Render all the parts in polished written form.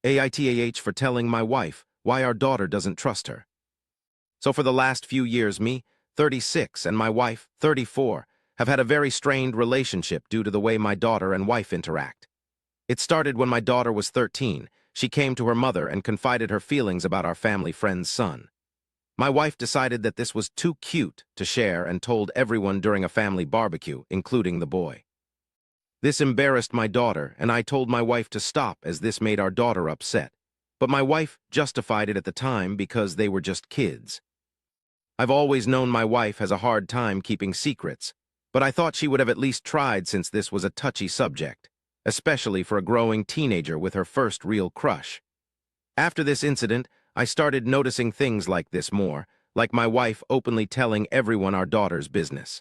AITAH for telling my wife why our daughter doesn't trust her. So for the last few years, me, 36, and my wife, 34, have had a very strained relationship due to the way my daughter and wife interact. It started when my daughter was 13. She came to her mother and confided her feelings about our family friend's son. My wife decided that this was too cute to share and told everyone during a family barbecue, including the boy. This embarrassed my daughter, and I told my wife to stop as this made our daughter upset. But my wife justified it at the time because they were just kids. I've always known my wife has a hard time keeping secrets, but I thought she would have at least tried since this was a touchy subject, especially for a growing teenager with her first real crush. After this incident, I started noticing things like this more, like my wife openly telling everyone our daughter's business.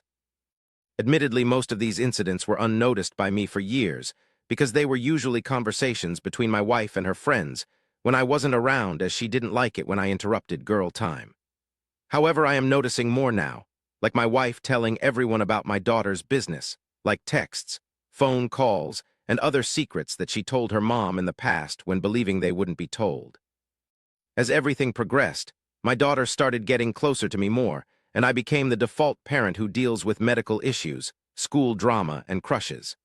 Admittedly, most of these incidents were unnoticed by me for years, because they were usually conversations between my wife and her friends when I wasn't around, as she didn't like it when I interrupted girl time. However, I am noticing more now, like my wife telling everyone about my daughter's business, like texts, phone calls, and other secrets that she told her mom in the past when believing they wouldn't be told. As everything progressed, my daughter started getting closer to me more, and I became the default parent who deals with medical issues, school drama, and crushes,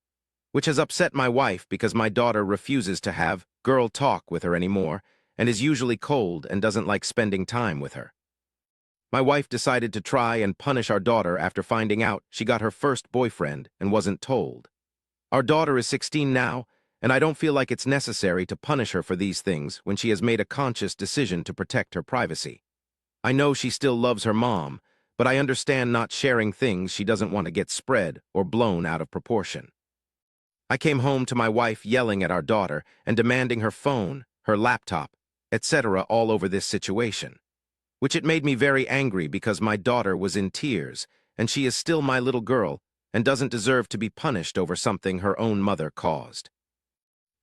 which has upset my wife because my daughter refuses to have girl talk with her anymore and is usually cold and doesn't like spending time with her. My wife decided to try and punish our daughter after finding out she got her first boyfriend and wasn't told. Our daughter is 16 now, and I don't feel like it's necessary to punish her for these things when she has made a conscious decision to protect her privacy. I know she still loves her mom, but I understand not sharing things she doesn't want to get spread or blown out of proportion. I came home to my wife yelling at our daughter and demanding her phone, her laptop, etc. all over this situation, which it made me very angry because my daughter was in tears and she is still my little girl and doesn't deserve to be punished over something her own mother caused.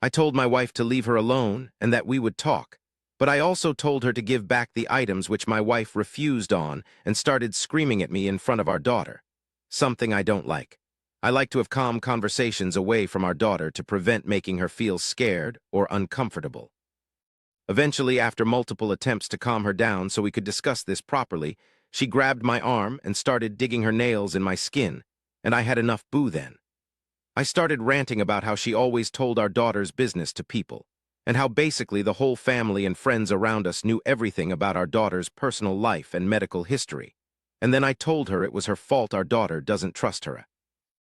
I told my wife to leave her alone and that we would talk, but I also told her to give back the items, which my wife refused on and started screaming at me in front of our daughter, something I don't like. I like to have calm conversations away from our daughter to prevent making her feel scared or uncomfortable. Eventually, after multiple attempts to calm her down so we could discuss this properly, she grabbed my arm and started digging her nails in my skin, and I had enough boo then. I started ranting about how she always told our daughter's business to people, and how basically the whole family and friends around us knew everything about our daughter's personal life and medical history. And then I told her it was her fault our daughter doesn't trust her.